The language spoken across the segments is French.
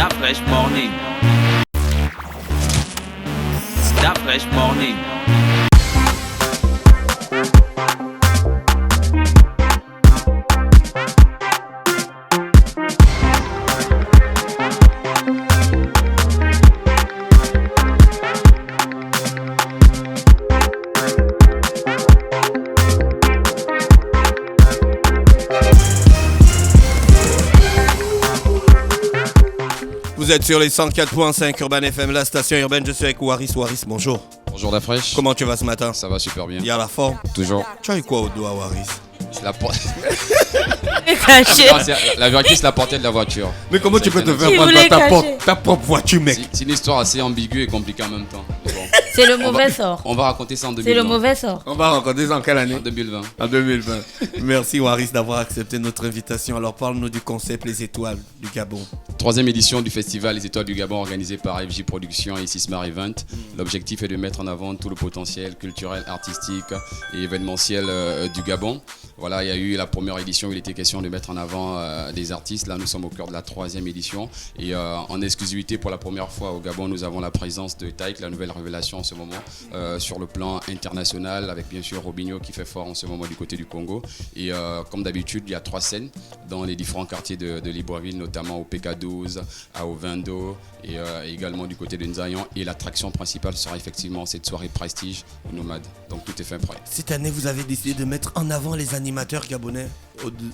That fresh morning. That fresh morning. Vous êtes sur les 104.5 Urban FM, la station urbaine. Je suis avec Waris. Waris, bonjour. Bonjour la fraîche. Comment tu vas ce matin? Ça va super bien. Il y a la forme. Toujours. Tu as eu quoi au doigt, Waris? C'est la porte. Caché. La vérité, c'est la portée de la voiture. Mais comment tu peux te faire Il prendre voulait par cacher. ta propre voiture, mec? C'est une histoire assez ambiguë et compliquée en même temps. Mais bon, C'est le mauvais sort. on va raconter ça en 2020. C'est le mauvais sort. On va raconter ça en quelle année? En 2020. En 2020. Merci Waris d'avoir accepté notre invitation. Alors parle-nous du concept Les Étoiles du Gabon. 3e édition du festival Les Étoiles du Gabon organisé par FJ Productions et Sismar Event. L'objectif est de mettre en avant tout le potentiel culturel, artistique et événementiel du Gabon. Voilà, il y a eu la première édition où il était question de mettre en avant des artistes. Là, nous sommes au cœur de la 3e édition. Et en exclusivité, pour la première fois au Gabon, nous avons la présence de Taïk, la nouvelle révélation en ce moment, sur le plan international, avec bien sûr Robinho qui fait fort en ce moment du côté du Congo. Et comme d'habitude, il y a 3 scènes dans les différents quartiers de Libreville, notamment au PK12, à Ovendo et également du côté de Nzayan. Et l'attraction principale sera effectivement cette soirée prestige au Nomade. Donc tout est fait prêt. Cette année, vous avez décidé de mettre en avant les animateurs gabonais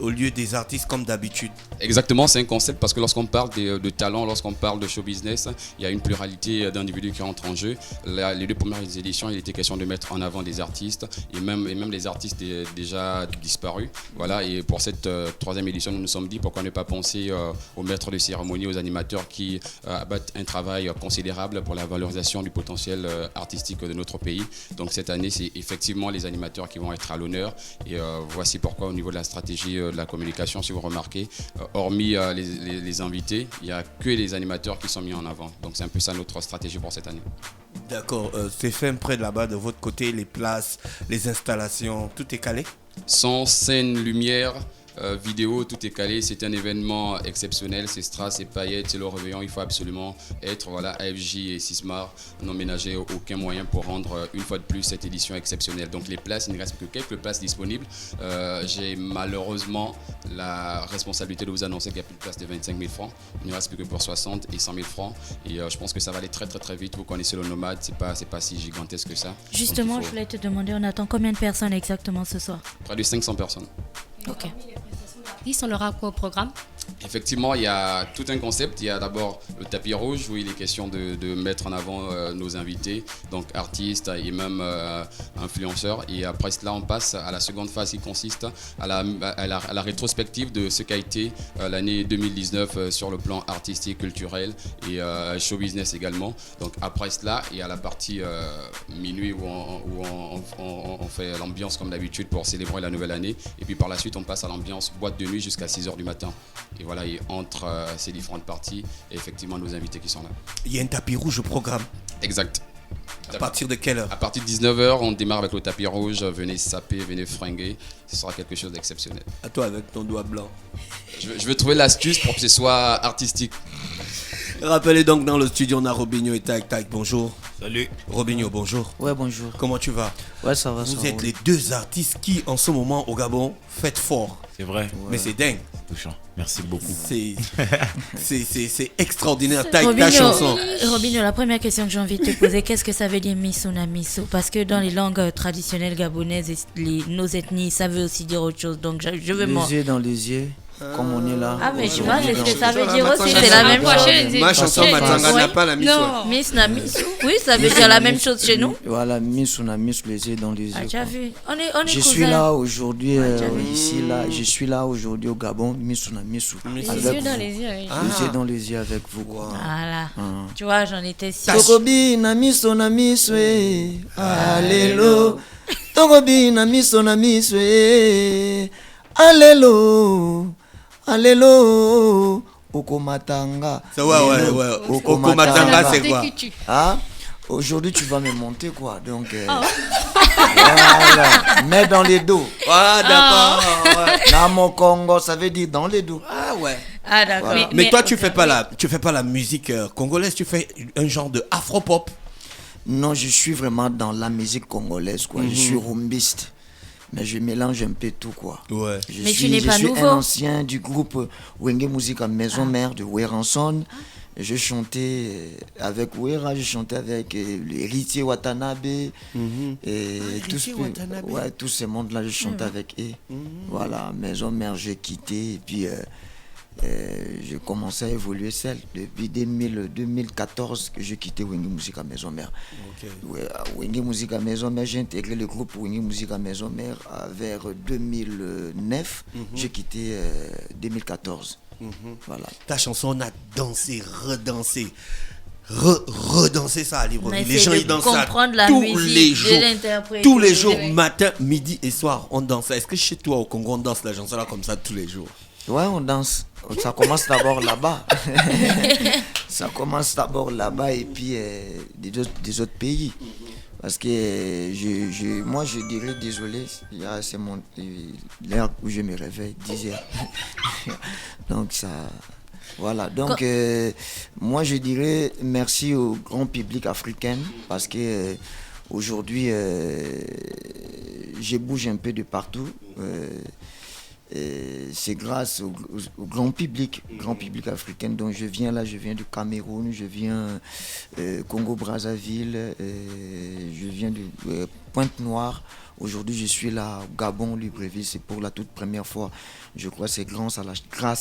au lieu des artistes comme d'habitude. Exactement, c'est un concept parce que lorsqu'on parle de talent, lorsqu'on parle de show business, il y a une pluralité d'individus qui entrent en jeu. Là, les 2 premières éditions, il était question de mettre en avant des artistes et même les artistes déjà disparus. Voilà, et pour cette 3e édition, nous nous sommes dit pourquoi ne pas penser aux maîtres de cérémonie, aux animateurs qui abattent un travail considérable pour la valorisation du potentiel artistique de notre pays. Donc cette année, c'est effectivement les animateurs qui vont être à l'honneur et voici pourquoi au niveau de la stratégie de la communication, si vous remarquez, hormis les invités, il n'y a que les animateurs qui sont mis en avant. Donc c'est un peu ça notre stratégie pour cette année. D'accord, c'est fait près de là-bas, de votre côté, les places, les installations, tout est calé? Son, scène, lumière, vidéo, tout est calé. C'est un événement exceptionnel. C'est strass, c'est paillettes, c'est le réveillon. Il faut absolument être. Voilà, AFJ et Sismar n'ont ménagé aucun moyen pour rendre une fois de plus cette édition exceptionnelle. Donc les places, il ne reste que quelques places disponibles. J'ai malheureusement la responsabilité de vous annoncer qu'il n'y a plus de place de 25 000 francs. Il ne reste plus que pour 60 et 100 000 francs. Et je pense que ça va aller très très très vite. Vous connaissez le Nomade, c'est pas si gigantesque que ça. Justement, je voulais te demander, on attend combien de personnes exactement ce soir? Près de 500 personnes. Ok. On aura quoi au programme? Effectivement, il y a tout un concept. Il y a d'abord le tapis rouge où il est question de mettre en avant nos invités, donc artistes et même influenceurs. Et après cela, on passe à la seconde phase qui consiste à la rétrospective de ce qu'a été l'année 2019 sur le plan artistique, culturel et show business également. Donc après cela, il y a la partie minuit où on fait l'ambiance comme d'habitude pour célébrer la nouvelle année. Et puis par la suite, on passe à l'ambiance boîte de nuit jusqu'à 6h du matin. Et voilà, et entre ces différentes parties, et effectivement nos invités qui sont là. Il y a un tapis rouge au programme. Exact. À partir de quelle heure? À partir de 19h, on démarre avec le tapis rouge. Venez saper, venez fringuer. Ce sera quelque chose d'exceptionnel. À toi avec ton doigt blanc. Je veux trouver l'astuce pour que ce soit artistique. Rappelez donc dans le studio, on a Robinho et Taïk. Taïk, bonjour. Salut. Robinho, bonjour. Ouais, bonjour. Comment tu vas? Ouais, ça va. Vous êtes les 2 artistes qui, en ce moment, au Gabon, fêtent fort. C'est vrai. Mais c'est dingue. Touchant. Merci beaucoup. C'est extraordinaire. Taïk, ta chanson. Robinho, la première question que j'ai envie de te poser, qu'est-ce que ça veut dire Misuna Miso? Parce que dans les langues traditionnelles gabonaises, nos ethnies, ça veut aussi dire autre chose. Donc je veux Les yeux dans les yeux. Comme on est là. Ah, mais tu vois, c'est ce que ça veut dire aussi, c'est la même chose. Ma chanson Matsanga n'a pas la mission. Non. Miss na Misu. Oui, ça veut dire la même chose chez nous. Voilà, Misuna Misu, les yeux dans les yeux. Ah, tu as vu? On est Je cousins. suis là aujourd'hui, ici, là. Je suis là aujourd'hui au Gabon, Misuna Misu. Les Avec yeux dans vous. les yeux. Oui. Les yeux dans les yeux avec vous, quoi. Voilà. Tu vois, j'en étais sûre. Tokobi na miso na miso alelo. Tokobi na miso na miso alelo. Alelo. Okomatanga. Ça, ouais. Okomatanga, c'est quoi? Ah, aujourd'hui tu vas me monter quoi. Donc voilà. Mets dans les dos. Ah, d'accord. Ouais. Namo Congo, ça veut dire dans les dos. Ah ouais. Ah d'accord. Voilà. Mais toi, tu fais pas la musique congolaise, tu fais un genre de afro-pop. Non, je suis vraiment dans la musique congolaise, quoi. Je suis rumbiste. Mais je mélange un peu tout, quoi. Ouais. Mais tu n'es pas je suis nouveau. un ancien du groupe Wenge Musica Maison Mère de Weranson. Je chantais avec Wera, je chantais avec l'héritier Watanabe. Et Héritier Watanabe. ouais, tous ces mondes-là, je chantais avec eux. Voilà, Maison Mère, j'ai quitté. Et puis, j'ai commencé à évoluer seul. Depuis 2014 que j'ai quitté Wenge Musica Maison Mère. Ouais, à Wenge Musica Maison Mère, j'ai intégré le groupe Wenge Musica Maison Mère vers 2009. J'ai quitté 2014. Voilà. Ta chanson, on a dansé, redansé. Redanser ça à Libreville. Les gens ils dansent ça tous les jours. Tous les jours, matin, midi et soir, on danse ça. Est-ce que chez toi au Congo on danse la chanson là comme ça tous les jours? Ouais, on danse. Ça commence d'abord là-bas. Ça commence d'abord là-bas et puis des autres pays. Parce que moi je dirais désolé, c'est l'heure où je me réveille, 10h. Donc ça... Voilà, donc moi je dirais merci au grand public africain parce que aujourd'hui je bouge un peu de partout. C'est grâce au grand public africain dont je viens là, je viens du Cameroun, je viens Congo-Brazzaville, je viens de Pointe-Noire. Aujourd'hui, je suis là au Gabon, Libreville, c'est pour la toute première fois. Je crois que c'est grâce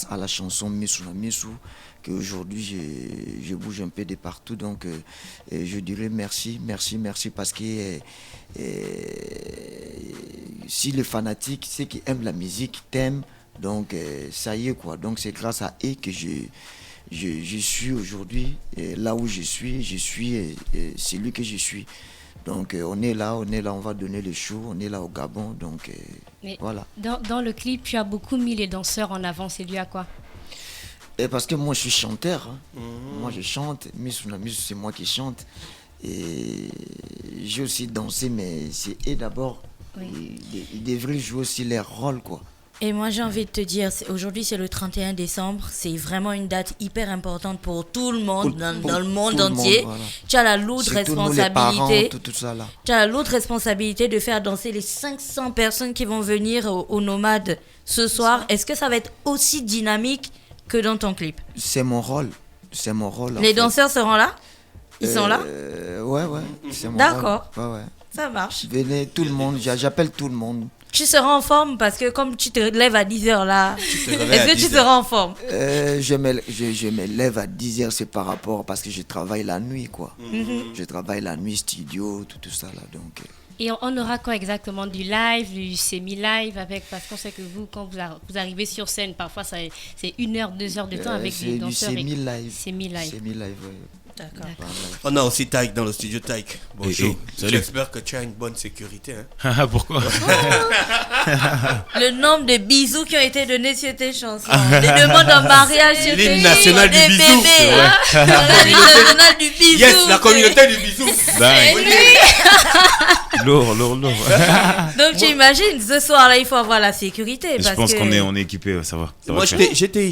à la chanson Misuna Misu qu'aujourd'hui je bouge un peu de partout. Donc, je dirais merci parce que si les fanatiques, ceux qui aiment la musique, t'aiment, donc ça y est quoi. Donc, c'est grâce à eux que je suis aujourd'hui là où je suis celui que je suis. Donc on est là, on va donner le show, on est là au Gabon, donc voilà. Dans le clip, tu as beaucoup mis les danseurs en avant, c'est dû à quoi? Parce que moi je suis chanteur, moi je chante, Misuna Misu c'est moi qui chante, et j'ai aussi dansé, mais c'est eux d'abord, ils devraient jouer aussi leur rôle quoi. Et moi j'ai envie de te dire, aujourd'hui c'est le 31 décembre, c'est vraiment une date hyper importante pour tout le monde, dans le monde entier. Voilà. Tu as la lourde responsabilité, tu as la lourde responsabilité de faire danser les 500 personnes qui vont venir au Nomade ce soir. Est-ce que ça va être aussi dynamique que dans ton clip? C'est mon rôle. Les danseurs seront là? Ils sont là? Ouais, c'est mon D'accord. rôle. Ouais. Ça marche. Venez tout le monde, j'appelle tout le monde. Tu seras en forme parce que comme tu te lèves à 10h là, est-ce que tu seras en forme? Je me lève à 10h, c'est par rapport parce que je travaille la nuit quoi. Je travaille la nuit, studio, tout ça là donc. Et on aura quoi exactement? Du live, du semi-live avec, parce qu'on sait que vous, quand vous arrivez sur scène, parfois c'est 1 heure, 2 heures de temps avec des danseurs. C'est du semi-live. Semi-live, oui. D'accord. On a aussi Taïk dans le studio. Taïk, bonjour. Salut. J'espère que tu as une bonne sécurité. Pourquoi? Le nombre de bisous qui ont été donnés sur tes chansons. Les demandes en mariage sur tes L'hymne national du bisou. L'hymne national du bisou. Yes, la communauté du bisou. Lourd. Donc tu imagines, ce soir-là, il faut avoir la sécurité. Je pense qu'on est équipé, ça va. Moi, j'étais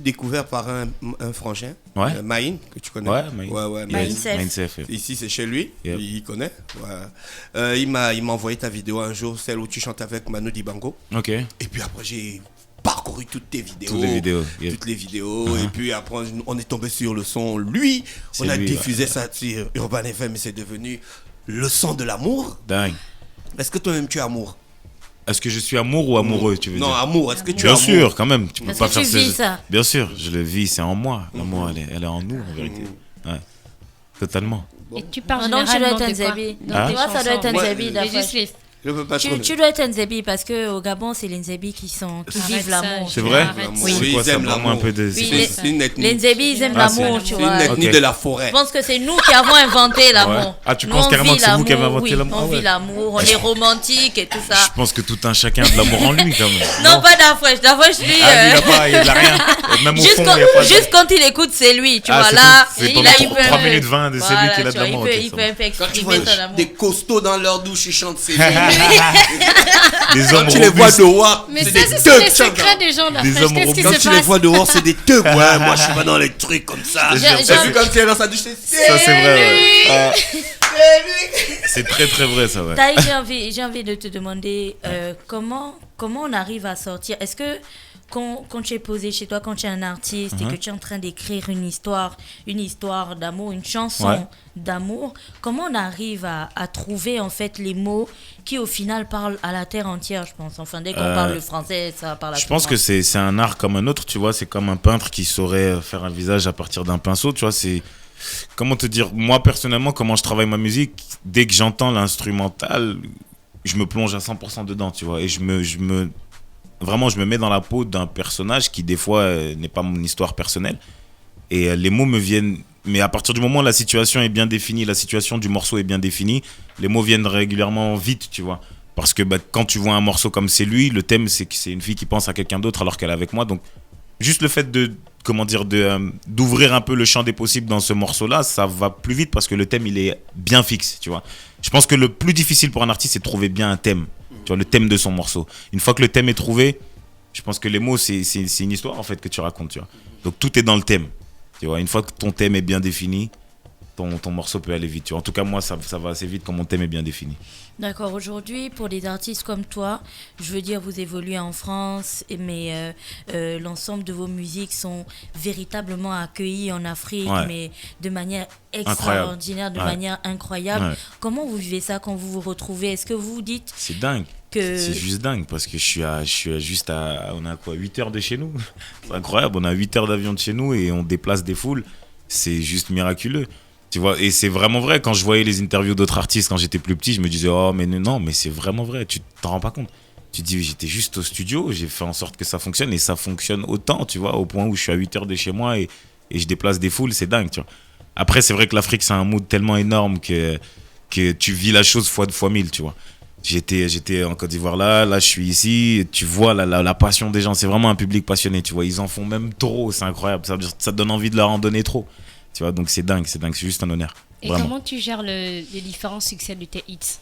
découvert par un frangin, Maïn, que tu connais. Ouais, Maïnsef. Ici, c'est chez lui, Yep. il connaît. Ouais. Il m'a envoyé ta vidéo un jour, celle où tu chantes avec Manu Dibango. Ok. Et puis après, j'ai parcouru toutes tes vidéos. Toutes les vidéos. Yep. Toutes les vidéos. Et puis après, on est tombé sur le son. Lui, on a diffusé ça sur Urban FM et c'est devenu le son de l'amour. Dingue. Est-ce que toi-même tu es amour? Est-ce que je suis amour ou amoureux, tu veux dire? Non, amour. Est-ce que tu es Bien amour? sûr, quand même. Tu peux Est-ce pas que faire tu vis ça? Bien sûr, je le vis, c'est en moi. L'amour, elle est en nous, en vérité. Ouais. Totalement. Et tu parles Donc tu dois généralement être de un quoi Nzebi. dans tes Tu vois, ça doit être un chansons? Nzebi d'après. Je peux pas trop. Tu dois être un Nzebi parce qu'au Gabon, c'est les Nzebi qui vivent l'amour. C'est vrai? Oui, C'est quoi ils ça? aiment Vraiment un peu de... Oui, C'est une ethnie. les Nzebi, ils aiment l'amour, tu C'est vois. une ethnie de la forêt. Je pense que c'est nous qui avons inventé l'amour. Ouais. Ah, tu Nous, penses on carrément vit que c'est vous qui avez l'amour, inventé oui, l'amour? On Ah ouais. vit l'amour, on est romantique et tout ça. Je pense que tout un chacun a de l'amour en lui, quand même. Non, pas d'Afresh. D'Afresh, lui. Il n'y a rien. Même au Juste fond, quand, il n'y a pas de... juste quand il écoute, c'est lui, tu Ah, vois, c'est là. tout. C'est il pendant a- il peut 3 un peu- minutes 20 de celui voilà, qui a de tu vois, l'amour. Il peut un peu Quand tu vois exprimer son amour. des costauds dans leur douche, ils chantent ces Mais Des hommes quand tu les vois dehors, mais ça, c'est les secrets des gens d'Afrique. Qu'est-ce qui se passe? Quand tu les vois dehors, c'est des thugs. Ouais, moi, je suis pas dans les trucs comme ça. J'ai vu quand tu es dans sa douche, ça, c'est vrai. C'est très, très vrai, ça, ouais. Taï, j'ai envie de te demander comment on arrive à sortir. Est-ce que quand tu es posé chez toi, quand tu es un artiste et que tu es en train d'écrire une histoire d'amour, une chanson d'amour, comment on arrive à trouver en fait les mots qui au final parlent à la terre entière, je pense. Enfin, dès qu'on parle le français, ça parle à tout le monde. Je pense que c'est un art comme un autre, tu vois. C'est comme un peintre qui saurait faire un visage à partir d'un pinceau, tu vois. C'est... Comment te dire, moi personnellement, comment je travaille ma musique, dès que j'entends l'instrumental, je me plonge à 100% dedans, tu vois. Et vraiment, je me mets dans la peau d'un personnage qui, des fois, n'est pas mon histoire personnelle. Et les mots me viennent... Mais à partir du moment où la situation est bien définie, la situation du morceau est bien définie, les mots viennent régulièrement vite, tu vois. Parce que quand tu vois un morceau comme c'est lui, le thème, c'est que c'est une fille qui pense à quelqu'un d'autre alors qu'elle est avec moi. Donc, juste le fait d'ouvrir un peu le champ des possibles dans ce morceau-là, ça va plus vite parce que le thème, il est bien fixe, tu vois. Je pense que le plus difficile pour un artiste, c'est de trouver bien un thème. Tu vois, le thème de son morceau. Une fois que le thème est trouvé, je pense que les mots, c'est une histoire en fait que tu racontes, tu vois. Donc tout est dans le thème. Tu vois, une fois que ton thème est bien défini, ton morceau peut aller vite. Tu vois. En tout cas, moi, ça va assez vite quand mon thème est bien défini. D'accord. Aujourd'hui, pour des artistes comme toi, je veux dire, vous évoluez en France, mais l'ensemble de vos musiques sont véritablement accueillies en Afrique, mais de manière extraordinaire, de manière incroyable. Ouais. Comment vous vivez ça quand vous vous retrouvez? Est-ce que vous vous dites... C'est dingue. C'est juste dingue parce que je suis juste à... On a quoi, 8 heures de chez nous? C'est incroyable, on a 8 heures d'avion de chez nous et on déplace des foules. C'est juste miraculeux. Tu vois, et c'est vraiment vrai. Quand je voyais les interviews d'autres artistes quand j'étais plus petit, je me disais, oh, mais non, mais c'est vraiment vrai. Tu t'en rends pas compte. Tu te dis, j'étais juste au studio, j'ai fait en sorte que ça fonctionne et ça fonctionne autant, tu vois, au point où je suis à 8 heures de chez moi et je déplace des foules, c'est dingue, tu vois. Après, c'est vrai que l'Afrique, c'est un mood tellement énorme que tu vis la chose fois 1000, tu vois. J'étais en Côte d'Ivoire là, je suis ici, tu vois la passion des gens, c'est vraiment un public passionné, tu vois, ils en font même trop, c'est incroyable, ça te donne envie de leur en donner trop, tu vois, donc c'est dingue, c'est juste un honneur. Et vraiment. Comment tu gères les différents succès de tes hits?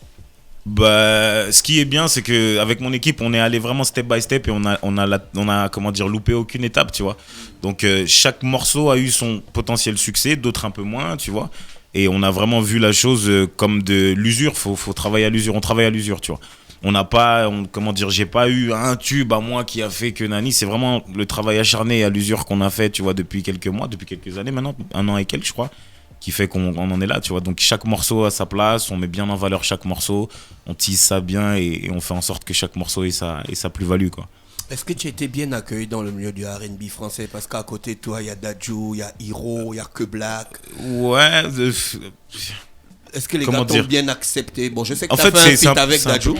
Bah, ce qui est bien, c'est que avec mon équipe, on est allé vraiment step by step et on a comment dire, loupé aucune étape, tu vois. Donc chaque morceau a eu son potentiel succès, d'autres un peu moins, tu vois. Et on a vraiment vu la chose comme de l'usure. Faut travailler à l'usure. On travaille à l'usure, tu vois. On n'a pas, comment dire, j'ai pas eu un tube à moi qui a fait que nani. C'est vraiment le travail acharné à l'usure qu'on a fait, tu vois, depuis quelques mois, depuis quelques années maintenant, 1 an et quelques, je crois, qui fait qu'on en est là, tu vois. Donc chaque morceau a sa place, on met bien en valeur chaque morceau, on tisse ça bien et on fait en sorte que chaque morceau ait sa plus-value, quoi. Est-ce que tu as été bien accueilli dans le milieu du R&B français? Parce qu'à côté de toi, il y a Dadju, il y a Hiro, il y a Que Black. Ouais. Est-ce que les gars t'ont bien accepté? Bon, je sais que tu as fait un feat avec Dadju.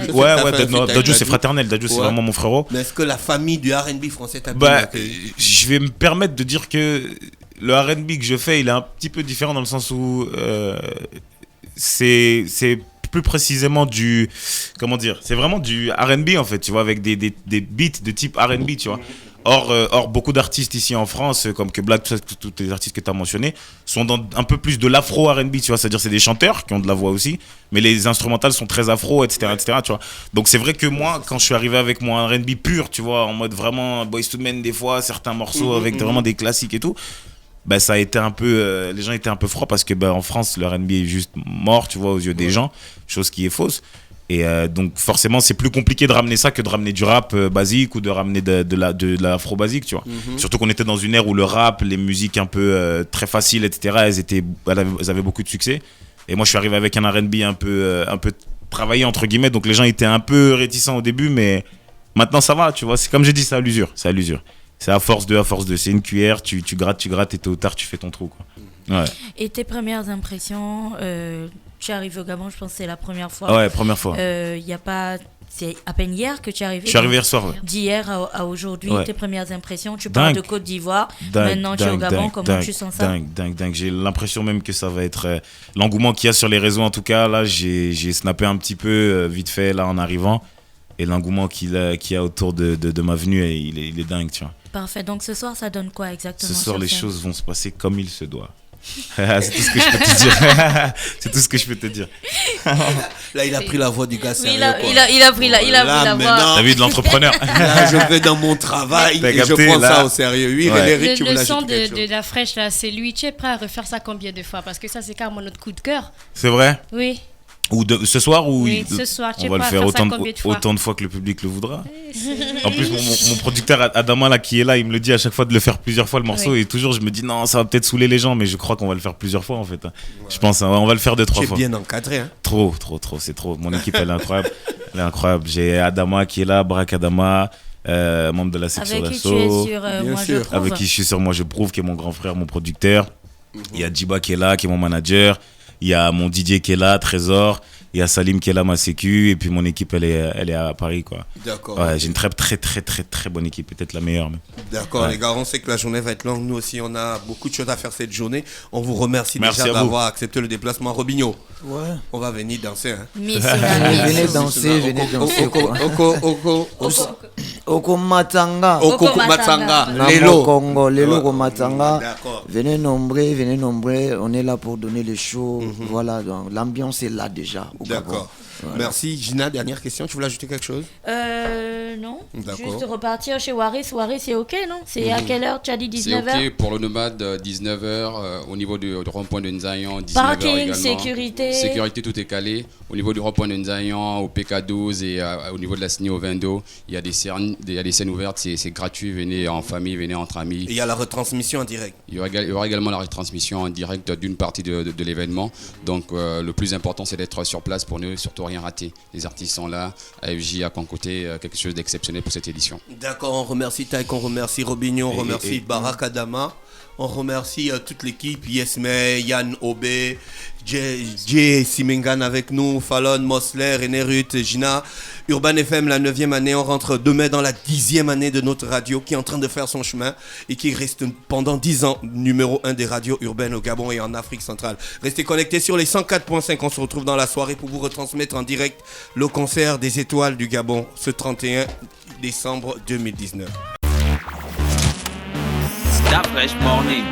Dadju, c'est fraternel. Dadju, c'est vraiment mon frérot. Mais est-ce que la famille du R&B français t'a bien accueilli? Je vais me permettre de dire que le R&B que je fais, il est un petit peu différent dans le sens où c'est plus précisément du, comment dire, c'est vraiment du R&B en fait, tu vois, avec des beats de type R&B, tu vois. Or beaucoup d'artistes ici en France, comme Que Black, tous les artistes que tu as mentionnés, sont dans un peu plus de l'afro R&B, tu vois, c'est-à-dire c'est des chanteurs qui ont de la voix aussi, mais les instrumentales sont très afro, etc., tu vois. Donc c'est vrai que moi, quand je suis arrivé avec mon R&B pur, tu vois, en mode vraiment Boyz II Men des fois, certains morceaux avec vraiment des classiques et tout, bah ça a été un peu les gens étaient un peu froids parce que en France le R&B est juste mort, tu vois, aux yeux des gens, chose qui est fausse. Et donc forcément c'est plus compliqué de ramener ça que de ramener du rap basique ou de ramener de l'afro basique, tu vois. Surtout qu'on était dans une ère où le rap, les musiques un peu très faciles, etc., elles avaient beaucoup de succès. Et moi je suis arrivé avec un R&B un peu travaillé entre guillemets, donc les gens étaient un peu réticents au début, mais maintenant ça va, tu vois. C'est comme j'ai dit, c'est à l'usure. C'est à force de. C'est une cuillère, tu grattes et tôt ou tard tu fais ton trou, quoi. Ouais. Et tes premières impressions, tu es arrivé au Gabon, je pense que c'est la première fois. Ouais, première fois. Y a pas, c'est à peine hier que tu es arrivé. Je suis arrivé hier soir. Ouais. D'hier à aujourd'hui, tes premières impressions. Tu parles de Côte d'Ivoire, maintenant tu es au Gabon, comment tu sens ça? Dingue. J'ai l'impression même que ça va être l'engouement qu'il y a sur les réseaux, en tout cas. Là, j'ai snappé un petit peu vite fait là en arrivant. Et l'engouement qu'il y a autour de ma venue, il est dingue, tu vois. Parfait. Donc ce soir, ça donne quoi exactement? Ce soir, les choses vont se passer comme il se doit. C'est tout ce que je peux te dire. C'est tout ce que je peux te dire. Là, il a pris la voix du gars sérieux. Il a pris la voix. T'as vu de l'entrepreneur. Là, je vais dans mon travail et je prends ça au sérieux. Oui, ouais. Le son de la fraîche, là, c'est lui. Tu es prêt à refaire ça combien de fois? Parce que ça, c'est carrément notre coup de cœur. C'est vrai? Oui. Ou ce soir ou oui, ce soir, on va le faire autant de fois que le public le voudra. En plus, mon producteur Adama là, qui est là, il me le dit à chaque fois de le faire plusieurs fois le morceau, et toujours je me dis non, ça va peut-être saouler les gens, mais je crois qu'on va le faire plusieurs fois en fait. Ouais. Je pense on va le faire 2-3 fois. Tu es bien encadré. Hein. Trop, c'est trop. Mon équipe elle est incroyable. Elle est incroyable. J'ai Adama qui est là, Brak Adama. Membre de la section d'assaut, avec qui je suis sur Moi Je Prouve, qui est mon grand frère, mon producteur. Il y a Djiba qui est là, qui est mon manager. Il y a mon DJ qui est là, Trésor. Il y a Salim qui est là, ma sécu. Et puis mon équipe, elle est à Paris, quoi. D'accord. Ouais, j'ai une très bonne équipe, peut-être la meilleure. Mais... D'accord, les gars, on sait que la journée va être longue. Nous aussi, on a beaucoup de choses à faire cette journée. On vous remercie déjà d'avoir accepté le déplacement. Robinho, on va venir danser. Hein. Venez danser. Oko Matanga. Lelo Oko Matanga. Venez nombreux. On est là pour donner le show. Voilà, donc l'ambiance est là déjà. D'accord. Voilà. Merci. Gina, dernière question. Tu voulais ajouter quelque chose? Non. Juste repartir chez Waris. Waris, c'est OK, non? C'est à quelle heure? Tu as dit 19h? C'est OK pour le nomade, 19h. Au niveau du rond-point de Nzayan, 19h Parking, également. sécurité. Sécurité, tout est calé. Au niveau du rond-point de Nzayan, au PK12 et au niveau de la CNI au Vendo, il y a des scènes ouvertes. C'est gratuit. Venez en famille, venez entre amis. Et il y a la retransmission en direct. Il y aura également la retransmission en direct d'une partie de l'événement. Donc, le plus important, c'est d'être sur place pour ne surtout rien rater. Les artistes sont là. AFJ a concocté quelque chose d'exceptionnel pour cette édition. D'accord, on remercie Taïk, on remercie Robinho, on remercie Brak Adama, on remercie toute l'équipe, Yesme, Yann Obé, Jay Simengan avec nous, Fallon, Mosler, René Ruth, Gina. Urban FM, la 9e année, on rentre demain dans la 10e année de notre radio qui est en train de faire son chemin et qui reste pendant 10 ans numéro 1 des radios urbaines au Gabon et en Afrique centrale. Restez connectés sur les 104.5, on se retrouve dans la soirée pour vous retransmettre en direct le concert des étoiles du Gabon ce 31 décembre 2019. Stop Fresh Morning.